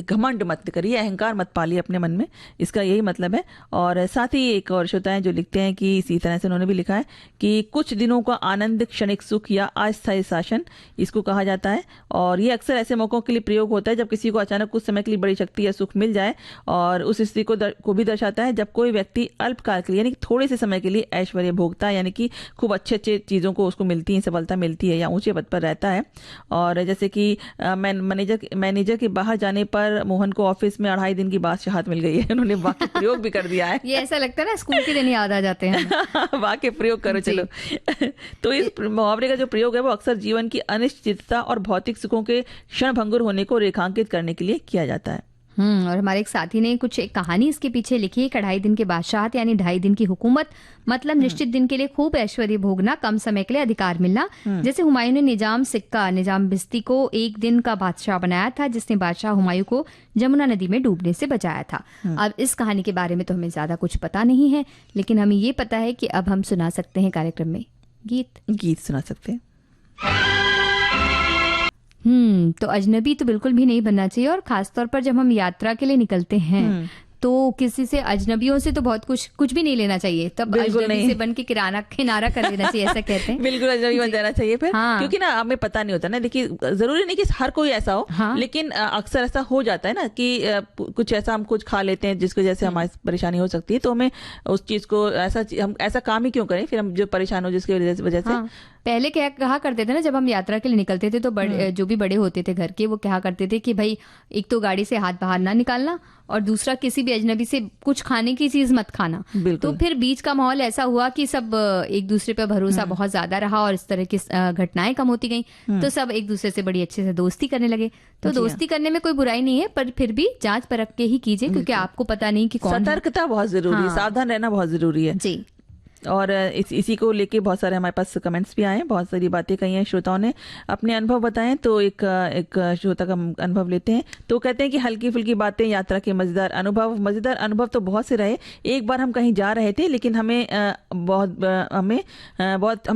घमंड मत करिए, अहंकार मत पालिए अपने मन में, इसका यही मतलब है। और साथ ही एक और श्रोता है जो लिखते हैं कि इसी तरह से उन्होंने भी लिखा है कि कुछ दिनों का आनंद, क्षणिक सुख या अस्थायी शासन, इसको कहा जाता है। और ये अक्सर ऐसे मौकों के लिए प्रयोग होता है जब किसी को अचानक कुछ समय के लिए बड़ी शक्ति या सुख मिल जाए, और उस स्थिति को भी दर्शाता है जब कोई व्यक्ति अल्पकाल के लिए यानी थोड़े से समय के लिए ऐश्वर्य भोगता है, यानी कि खूब अच्छे अच्छे चीज़ों को उसको मिलती है, सफलता मिलती है या ऊंचे पद पर रहता है। और जैसे कि मैनेजर के बाहर जाने पर मोहन को ऑफिस में 2.5 दिन की बादशाहत मिल गई है, उन्होंने वाक्य प्रयोग भी कर दिया है। ये ऐसा लगता है ना स्कूल के दिन याद आ जाते हैं। वाक्य प्रयोग करो चलो। तो इस मुहावरे का जो प्रयोग है वो अक्सर जीवन की अनिश्चितता और भौतिक सुखों के क्षणभंगुर होने को रेखांकित करने के लिए किया जाता है। और हमारे एक साथी ने कुछ एक कहानी इसके पीछे लिखी है। 2.5 दिन की बादशाहत यानी 2.5 दिन की हुकूमत, मतलब निश्चित दिन के लिए खूब ऐश्वर्य भोगना, कम समय के लिए अधिकार मिलना। जैसे हुमायूं ने निजाम बिस्ती को 1 दिन का बादशाह बनाया था, जिसने बादशाह हुमायूं को जमुना नदी में डूबने से बचाया था। अब इस कहानी के बारे में तो हमें ज्यादा कुछ पता नहीं है, लेकिन हमें ये पता है कि अब हम सुना सकते हैं कार्यक्रम में गीत सुना सकते हैं। तो अजनबी तो बिल्कुल भी नहीं बनना चाहिए, और खासतौर पर जब हम यात्रा के लिए निकलते हैं तो किसी से, अजनबियों से तो बहुत कुछ भी नहीं लेना चाहिए, तब अजनबी से बन के किनारा कर लेना चाहिए, ऐसा कहते हैं। बिल्कुल अजनबी बन जाना चाहिए फिर। क्योंकि ना हमें पता नहीं होता ना, देखिए जरूरी नहीं कि हर कोई ऐसा हो, लेकिन अक्सर ऐसा हो जाता है ना कि कुछ ऐसा हम कुछ खा लेते हैं जिसकी वजह से हमारी परेशानी हो सकती है, तो हमें उस चीज को हम ऐसा काम ही क्यों करें, फिर हम जो परेशान हो जिसकी वजह से। पहले कहा करते थे ना, जब हम यात्रा के लिए निकलते थे तो जो भी बड़े होते थे घर के, वो कहा करते थे कि भाई एक तो गाड़ी से हाथ बाहर ना निकालना, और दूसरा किसी भी अजनबी से कुछ खाने की चीज मत खाना। तो फिर बीच का माहौल ऐसा हुआ कि सब एक दूसरे पर भरोसा बहुत ज्यादा रहा और इस तरह की घटनाएं कम होती गई, तो सब एक दूसरे से बड़ी अच्छे से दोस्ती करने लगे। तो दोस्ती करने में कोई बुराई नहीं है, पर फिर भी जांच परख के ही कीजिए, क्योंकि आपको पता नहीं कि कौन। सतर्कता बहुत जरूरी है, सावधान रहना बहुत जरूरी है जी। और इसी को लेके बहुत सारे हमारे पास कमेंट्स भी आए, बहुत सारी बातें कही हैं, श्रोताओं ने अपने अनुभव बताएं। तो एक श्रोता का अनुभव लेते हैं। तो कहते हैं कि हल्की फुल्की बातें, यात्रा के मजेदार अनुभव तो बहुत से रहे। एक बार हम कहीं जा रहे थे, लेकिन हमें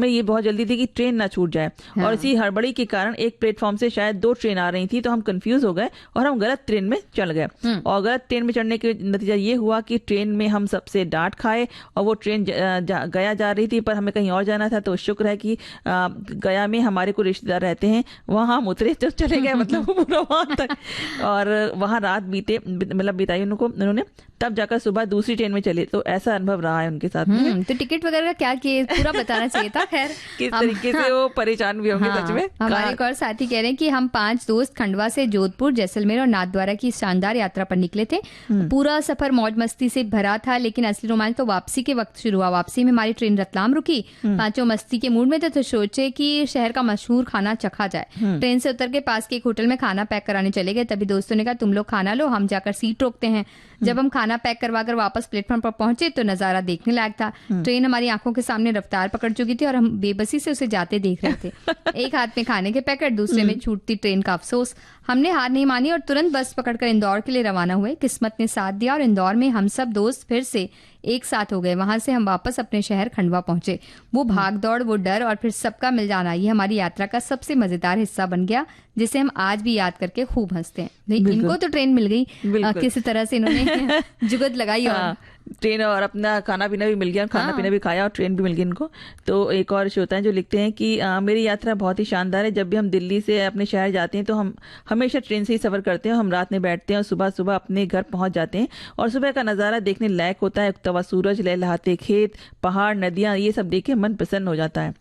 ये बहुत जल्दी थी कि ट्रेन ना छूट जाए, और इसी हड़बड़ी के कारण एक प्लेटफॉर्म से शायद 2 ट्रेन आ रही थी, तो हम कंफ्यूज हो गए और हम गलत ट्रेन में चढ़ गए। और गलत ट्रेन में चढ़ने के नतीजा ये हुआ कि ट्रेन में हम सबसे डांट खाए, और वो ट्रेन गया जा रही थी, पर हमें कहीं और जाना था। तो शुक्र है कि गया में हमारे को रिश्तेदार रहते हैं, वहां हम उतरे तो चले गए, मतलब पूरा वहां तक, और वहां रात बिताई उन्होंने, तब जाकर सुबह दूसरी ट्रेन में चले। तो ऐसा अनुभव रहा है उनके साथ में। तो टिकट वगैरह का क्या किए, पूरा बताना चाहिए था। खैर किस तरीके से वो परेशान भी होंगे सच में। हमारे एक और साथी कह रहे हैं कि हम 5 दोस्त खंडवा से जोधपुर, जैसलमेर और नाथद्वारा की शानदार यात्रा पर निकले थे। पूरा सफर मौज मस्ती से भरा था, लेकिन असली रोमांच तो वापसी के वक्त शुरू हुआ। वापसी में हमारी ट्रेन रतलाम रुकी, पांचों मस्ती के मूड में थे, तो सोचे कि शहर का मशहूर खाना चखा जाए। ट्रेन से उतर के पास के एक होटल में खाना पैक कराने चले गए। तभी दोस्तों ने कहा तुम लोग खाना लो, हम जाकर सीट रोकते हैं। जब हम खाना पैक करवाकर वापस प्लेटफॉर्म पर पहुंचे तो नजारा देखने लायक था। ट्रेन हमारी आंखों के सामने रफ्तार पकड़ चुकी थी और हम बेबसी से उसे जाते देख रहे थे। एक हाथ में खाने के पैकेट, दूसरे में छूटती ट्रेन का अफसोस। हमने हार नहीं मानी और तुरंत बस पकड़कर इंदौर के लिए रवाना हुए। किस्मत ने साथ दिया और इंदौर में हम सब दोस्त फिर से एक साथ हो गए। वहां से हम वापस अपने शहर खंडवा पहुंचे। वो भाग दौड़, वो डर और फिर सबका मिल जाना, ये हमारी यात्रा का सबसे मजेदार हिस्सा बन गया, जिसे हम आज भी याद करके खूब हंसते हैं। इनको तो ट्रेन मिल गई, किसी तरह से इन्होंने जुगत लगाई। और ट्रेन और अपना खाना पीना भी मिल गया, खाना पीना भी खाया और ट्रेन भी मिल गई इनको। तो एक और श्रोता है जो लिखते हैं कि मेरी यात्रा बहुत ही शानदार है। जब भी हम दिल्ली से अपने शहर जाते हैं तो हम हमेशा ट्रेन से ही सफ़र करते हैं। हम रात में बैठते हैं और सुबह सुबह अपने घर पहुंच जाते हैं और सुबह का नज़ारा देखने लायक होता है। उगता हुआ सूरज, लहलहाते खेत, पहाड़, नदियाँ, ये सब देख के मन प्रसन्न हो जाता है।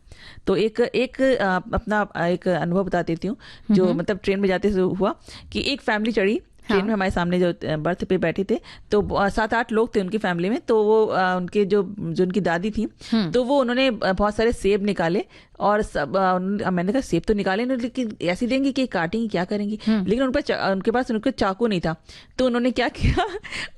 तो एक अपना एक अनुभव बता देती हूँ जो मतलब ट्रेन में जाते हुआ कि एक फैमिली चढ़ी ट्रेन में, हमारे सामने जो बर्थ पे बैठे थे तो 7-8 लोग थे उनकी फैमिली में। तो वो उनके जो उनकी दादी थी तो वो उन्होंने बहुत सारे सेब निकाले और सब मैंने कहा सेब तो निकाले नहीं, लेकिन ऐसे देंगे कि काटेंगे क्या करेंगे, लेकिन उनके पास उनके चाकू नहीं था। तो उन्होंने क्या किया,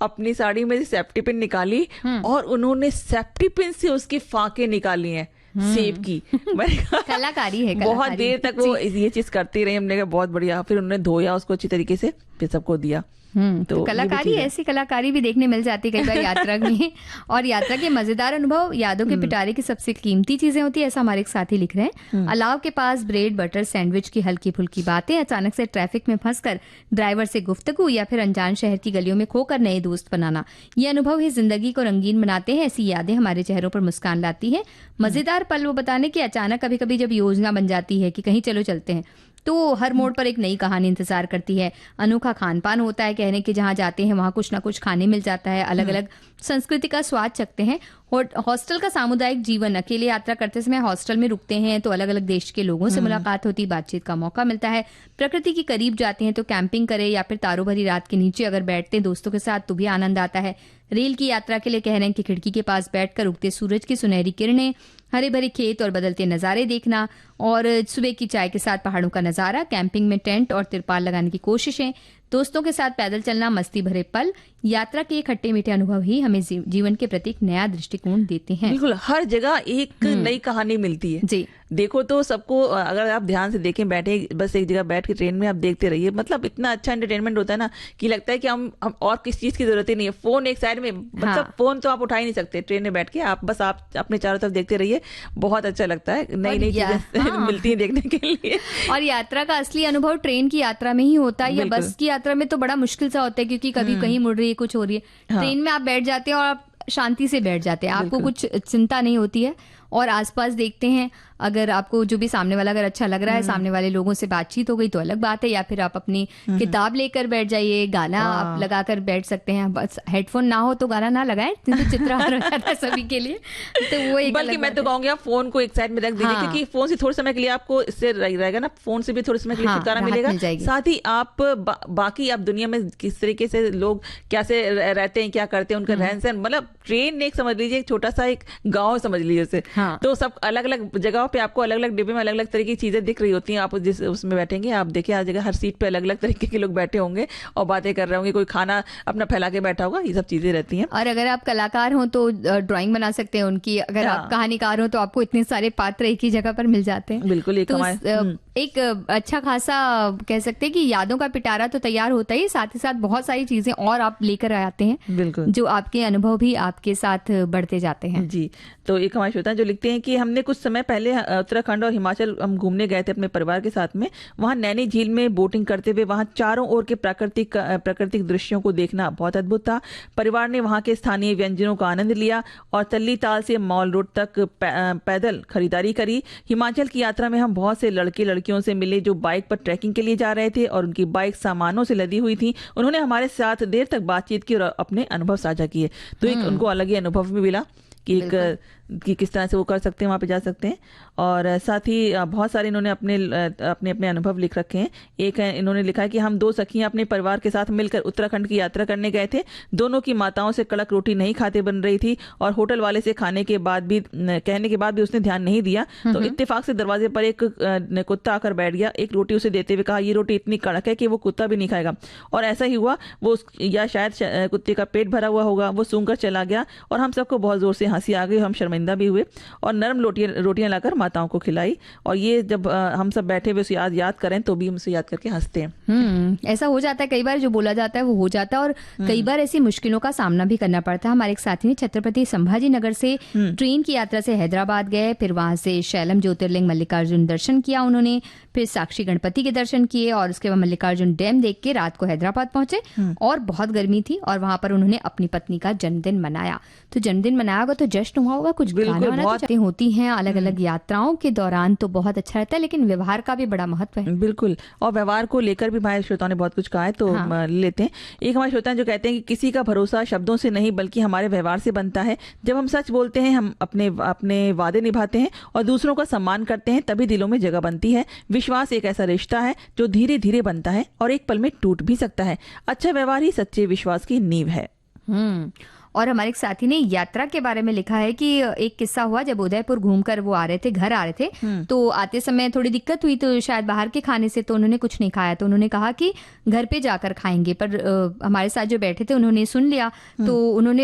अपनी साड़ी में सेफ्टी पिन निकाली और उन्होंने सेफ्टी पिन से उसकी फाके निकाली हैं सेब की। कलाकारी है, बहुत देर तक वो ये चीज करती रही। हमने कहा बहुत बढ़िया। फिर उन्होंने धोया उसको अच्छी तरीके से, फिर सबको दिया। तो कलाकारी, ऐसी कलाकारी भी देखने मिल जाती है कई बार यात्रा में। और यात्रा के मजेदार अनुभव यादों के पिटारे की सबसे कीमती चीजें होती है, ऐसा हमारे एक साथी लिख रहे हैं। अलाव के पास ब्रेड बटर सैंडविच की हल्की फुल्की बातें, अचानक से ट्रैफिक में फंसकर ड्राइवर से गुफ्तगू या फिर अनजान शहर की गलियों में खोकर नए दोस्त बनाना, ये अनुभव ही जिंदगी को रंगीन बनाते हैं। ऐसी यादें हमारे चेहरों पर मुस्कान लाती है। मजेदार पल वो बताने की अचानक कभी कभी जब योजना बन जाती है कि कहीं चलो चलते हैं, तो हर मोड़ पर एक नई कहानी इंतजार करती है। अनोखा खान पान होता है, कहने कि जहां जाते हैं वहां कुछ ना कुछ खाने मिल जाता है, अलग अलग संस्कृति का स्वाद चखते हैं। हॉस्टल का सामुदायिक जीवन, अकेले यात्रा करते समय हॉस्टल में रुकते हैं तो अलग अलग देश के लोगों से मुलाकात होती, बातचीत का मौका मिलता है। प्रकृति के करीब जाते हैं तो कैंपिंग करें या फिर तारों भरी रात के नीचे अगर बैठते हैं दोस्तों के साथ तो भी आनंद आता है। रेल की यात्रा के लिए कह रहे हैं कि खिड़की के पास बैठकर उगते सूरज की सुनहरी किरणें, हरे भरे खेत और बदलते नजारे देखना, और सुबह की चाय के साथ पहाड़ों का नजारा, कैंपिंग में टेंट और तिरपाल लगाने की कोशिशें, दोस्तों के साथ पैदल चलना, मस्ती भरे पल, यात्रा के खट्टे मीठे अनुभव ही हमें जीवन के प्रति एक नया दृष्टिकोण देते हैं। बिल्कुल, हर जगह एक नई कहानी मिलती है जी। देखो तो सबको, अगर आप ध्यान से देखें, बैठे बस एक जगह बैठ के ट्रेन में आप देखते रहिए, मतलब इतना अच्छा एंटरटेनमेंट होता है ना कि लगता है कि हम और किस चीज की जरूरत ही नहीं है। फोन एक साइड में, मतलब फोन तो आप उठा ही नहीं सकते ट्रेन में बैठ के, आप बस आप अपने चारों तरफ देखते रहिए। बहुत अच्छा लगता है, नई नई चीजें मिलती है देखने के लिए। और यात्रा का असली अनुभव ट्रेन की यात्रा में ही होता है, या बस की यात्रा में तो बड़ा मुश्किल सा होता है क्योंकि कभी कहीं मुड़ रही है, कुछ हो रही है। ट्रेन में आप बैठ जाते हैं और आप शांति से बैठ जाते हैं, आपको कुछ चिंता नहीं होती है और आसपास देखते हैं। अगर आपको जो भी सामने वाला अगर अच्छा लग रहा है, सामने वाले लोगों से बातचीत हो गई तो अलग बात है, या फिर आप अपनी किताब लेकर बैठ जाइए, गाना आप लगाकर बैठ सकते हैं। बस हेडफोन ना हो तो गाना ना लगाएं, तो चित्रहार हो जाता है सभी के लिए। तो वो एक बल्कि मैं तो कहूँगी आप फोन को एक साइड में रख दीजिए, क्योंकि फोन से थोड़े समय के लिए आपको इससे रहेगा ना, फोन से भी थोड़े समय के लिए छुटकारा मिलेगा। साथ ही आप बाकी आप दुनिया में किस तरीके से लोग कैसे रहते हैं, क्या करते हैं, उनका रहन सहन, मतलब ट्रेन एक समझ लीजिए एक छोटा सा एक गाँव समझ लीजिए उसे। तो सब अलग अलग जगह पे आपको अलग अलग डिब्बे में अलग अलग तरह की चीजें दिख रही होती हैं। आप जिस उसमें बैठेंगे, आप देखिए हर जगह हर सीट पे अलग अलग तरीके के लोग बैठे होंगे और बातें कर रहे होंगे, कोई खाना अपना फैला के बैठा होगा, ये सब चीजें रहती हैं। और अगर आप कलाकार हो तो ड्राइंग बना सकते हैं उनकी, अगर आप कहानीकार हो तो आपको इतने सारे पात्र एक ही जगह पर मिल जाते हैं। बिल्कुल, एक अच्छा खासा कह सकते हैं कि यादों का पिटारा तो तैयार होता ही, साथ ही साथ बहुत सारी चीजें और आप लेकर आते हैं। बिल्कुल, जो आपके अनुभव भी आपके साथ बढ़ते जाते हैं जी। तो एक हमारे श्रोता जो लिखते हैं कि हमने कुछ समय पहले उत्तराखंड और हिमाचल हम घूमने गए थे अपने परिवार के साथ में। वहां नैनी झील में बोटिंग करते हुए वहां चारों ओर के प्राकृतिक दृश्यों को देखना बहुत अद्भुत था। परिवार ने वहां के स्थानीय व्यंजनों का आनंद लिया और तल्ली ताल से मॉल रोड तक पैदल खरीदारी करी। हिमाचल की यात्रा में हम बहुत से लड़के लड़कियों से मिले जो बाइक पर ट्रैकिंग के लिए जा रहे थे और उनकी बाइक सामानों से लदी हुई थी। उन्होंने हमारे साथ देर तक बातचीत की और अपने अनुभव साझा किए। तो एक उनको अलग ही अनुभव भी मिला कि किस तरह से वो कर सकते हैं, वहाँ पे जा सकते हैं। और साथ ही बहुत सारे इन्होंने अपने अनुभव लिख रखे हैं। एक इन्होंने लिखा है कि हम 2 सखियां अपने परिवार के साथ मिलकर उत्तराखंड की यात्रा करने गए थे। दोनों की माताओं से कड़क रोटी नहीं खाते बन रही थी और होटल वाले से कहने के बाद भी उसने ध्यान नहीं दिया। तो इत्तेफाक से दरवाजे पर एक कुत्ता आकर बैठ गया। एक रोटी उसे देते हुए कहा, ये रोटी इतनी कड़क है कि वो कुत्ता भी नहीं खाएगा। और ऐसा ही हुआ, या शायद कुत्ते का पेट भरा हुआ होगा, वो सूंघकर चला गया और हम सबको बहुत जोर से हंसी आ गई। हम शर्मिंदा शर्मिंदा भी हुए और नरम रोटियां लाकर माताओं को खिलाई। और ये जब हम सब बैठे हुए उसे याद करें तो भी हम उसे याद करके हंसते हैं। ऐसा हो जाता है कई बार, जो बोला जाता है वो हो जाता है, और कई बार ऐसी मुश्किलों का सामना भी करना पड़ता है। हमारे एक साथी ने छत्रपति संभाजी नगर से ट्रेन की यात्रा से हैदराबाद गए, फिर वहां से शैलम ज्योतिर्लिंग मल्लिकार्जुन दर्शन किया उन्होंने, फिर साक्षी गणपति के दर्शन किए और उसके बाद मल्लिकार्जुन डैम देख के रात को हैदराबाद पहुंचे। और बहुत गर्मी थी और वहां पर उन्होंने अपनी पत्नी का जन्मदिन मनाया। तो जन्मदिन मनाया होगा तो जश्न हुआ होगा, कुछ गाना वाना तो होती हैं अलग अलग यात्राओं के दौरान, तो बहुत अच्छा रहता है। लेकिन व्यवहार का भी बड़ा महत्व है। बिल्कुल, और व्यवहार को लेकर भी हमारे श्रोताओं ने बहुत कुछ कहा है, तो लेते हैं। एक हमारे श्रोता जो कहते हैं कि किसी का भरोसा शब्दों से नहीं बल्कि हमारे व्यवहार से बनता है। जब हम सच बोलते हैं, हम अपने वादे निभाते हैं और दूसरों का सम्मान करते हैं, तभी दिलों में जगह बनती है। विश्वास एक ऐसा रिश्ता है जो धीरे धीरे बनता है और एक पल में टूट भी सकता है। अच्छा व्यवहार ही सच्चे विश्वास की नींव है। और हमारे एक साथी ने यात्रा के बारे में लिखा है कि एक किस्सा हुआ, जब उदयपुर घूमकर वो आ रहे थे, घर आ रहे थे, तो आते समय थोड़ी दिक्कत हुई, तो शायद बाहर के खाने से, तो उन्होंने कुछ नहीं खाया। तो उन्होंने कहा कि घर पे जाकर खाएंगे, पर हमारे साथ जो बैठे थे उन्होंने सुन लिया, तो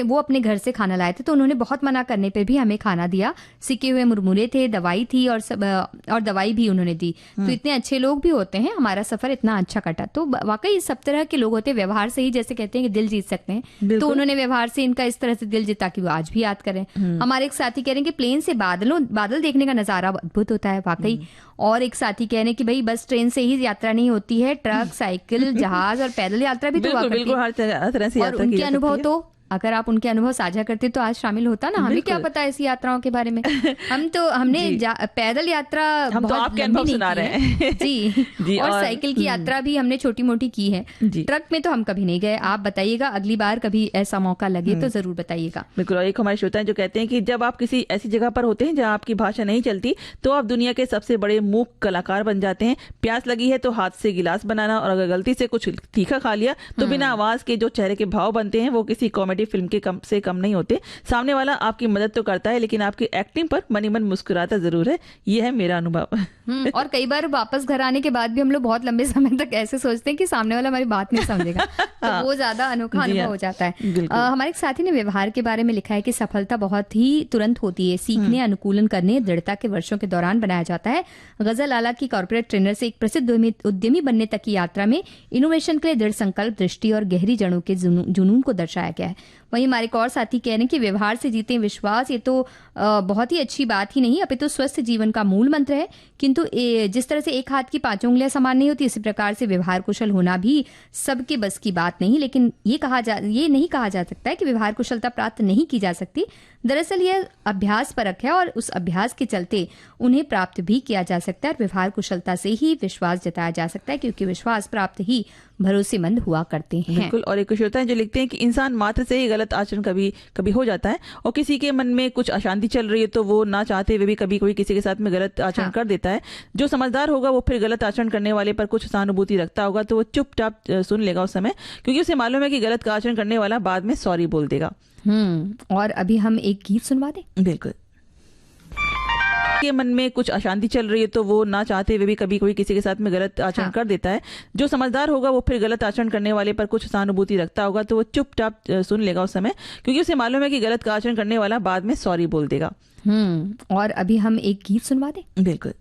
वो अपने घर से खाना लाए थे, तो उन्होंने बहुत मना करने पे भी हमें खाना दिया। सिके हुए मुरमुरे थे, दवाई थी और दवाई भी उन्होंने दी। तो इतने अच्छे लोग भी होते हैं, हमारा सफर इतना अच्छा कटा। तो वाकई सब तरह के लोग होते हैं, व्यवहार से ही, जैसे कहते हैं कि दिल जीत सकते हैं, तो उन्होंने व्यवहार से इनका इस तरह से दिल जीता कि वो आज भी याद करें। हमारे एक साथी कह रहे हैं कि प्लेन से बादल देखने का नजारा अद्भुत होता है वाकई। और एक साथी कह रहे हैं कि भाई बस ट्रेन से ही यात्रा नहीं होती है, ट्रक, साइकिल, जहाज और पैदल यात्रा भी तो हुआ करती है। हर तरह से और उनके अनुभव, तो अगर आप उनके अनुभव साझा करते तो आज शामिल होता ना, हमें क्या पता ऐसी यात्राओं के बारे में। हमने पैदल यात्रा हम तो आपके अनुभव सुना रहे हैं। जी, और साइकिल की यात्रा भी हमने छोटी मोटी की है। ट्रक में तो हम कभी नहीं गए। आप बताइएगा, अगली बार कभी ऐसा मौका लगे तो जरूर बताइएगा। बिल्कुल। और एक हमारे श्रोता हैं जो कहते हैं कि जब आप किसी ऐसी जगह पर होते हैं जहाँ आपकी भाषा नहीं चलती, तो आप दुनिया के सबसे बड़े मूक कलाकार बन जाते हैं। प्यास लगी है तो हाथ से गिलास बनाना, और अगर गलती से कुछ तीखा खा लिया तो बिना आवाज के जो चेहरे के भाव बनते हैं वो किसी कॉमेडी फिल्म के कम नहीं होते। सामने वाला आपकी मदद तो करता है, लेकिन आपकी एक्टिंग पर मनी मन मुस्कुराता जरूर है। ये है मेरा अनुभव। और कई बार वापस घर आने के बाद भी हम लोग बहुत लंबे समय तक ऐसे सोचते हैं कि सामने वाला हमारी बात नहीं समझेगा। तो वो ज्यादा अनोखा अनुभव हो जाता है। हमारे एक साथी ने व्यवहार के बारे में लिखा है कि सफलता बहुत ही तुरंत होती है, सीखने, अनुकूलन करने, दृढ़ता के वर्षों के दौरान बनाया जाता है। गजल आला की कॉर्पोरेट ट्रेनर से एक प्रसिद्ध उद्यमी बनने तक की यात्रा में इनोवेशन के लिए दृढ़ संकल्प, दृष्टि और गहरी जड़ों के जुनून को दर्शाया गया है। वहीं हमारे एक और साथी कह रहे हैं कि व्यवहार से जीते विश्वास, ये तो बहुत ही अच्छी बात ही नहीं, अपितु स्वस्थ जीवन का मूल मंत्र है। किंतु जिस तरह से एक हाथ की पांचों उंगलियां समान नहीं होती, इसी प्रकार से व्यवहार कुशल होना भी सबके बस की बात नहीं। लेकिन ये नहीं कहा जा सकता है कि व्यवहार कुशलता प्राप्त नहीं की जा सकती। दरअसल यह अभ्यास परक है और उस अभ्यास के चलते उन्हें प्राप्त भी किया जा सकता है। और व्यवहार कुशलता से ही विश्वास जताया जा सकता है, क्योंकि विश्वास प्राप्त ही भरोसेमंद हुआ करते हैं। बिल्कुल। और एक श्रोता है जो लिखते हैं कि इंसान मात्र से ही गलत आचरण कभी हो जाता है, और किसी के मन में कुछ अशांति चल रही है तो वो ना चाहते हुए भी कभी कोई किसी के साथ में गलत आचरण कर देता है। जो समझदार होगा वो फिर गलत आचरण करने वाले पर कुछ सहानुभूति रखता होगा, तो वो चुपचाप सुन लेगा उस समय, क्योंकि उसे मालूम है कि गलत का आचरण करने वाला बाद में सॉरी बोल देगा। और अभी हम एक गीत सुनवा दें। बिल्कुल। के मन में कुछ अशांति चल रही है तो वो ना चाहते हुए भी कभी कोई किसी के साथ में गलत आचरण कर देता है। जो समझदार होगा वो फिर गलत आचरण करने वाले पर कुछ सहानुभूति रखता होगा, तो वो चुपचाप सुन लेगा उस समय, क्योंकि उसे मालूम है कि गलत का आचरण करने वाला बाद में सॉरी बोल देगा। और अभी हम एक गीत सुनवा दें। बिल्कुल।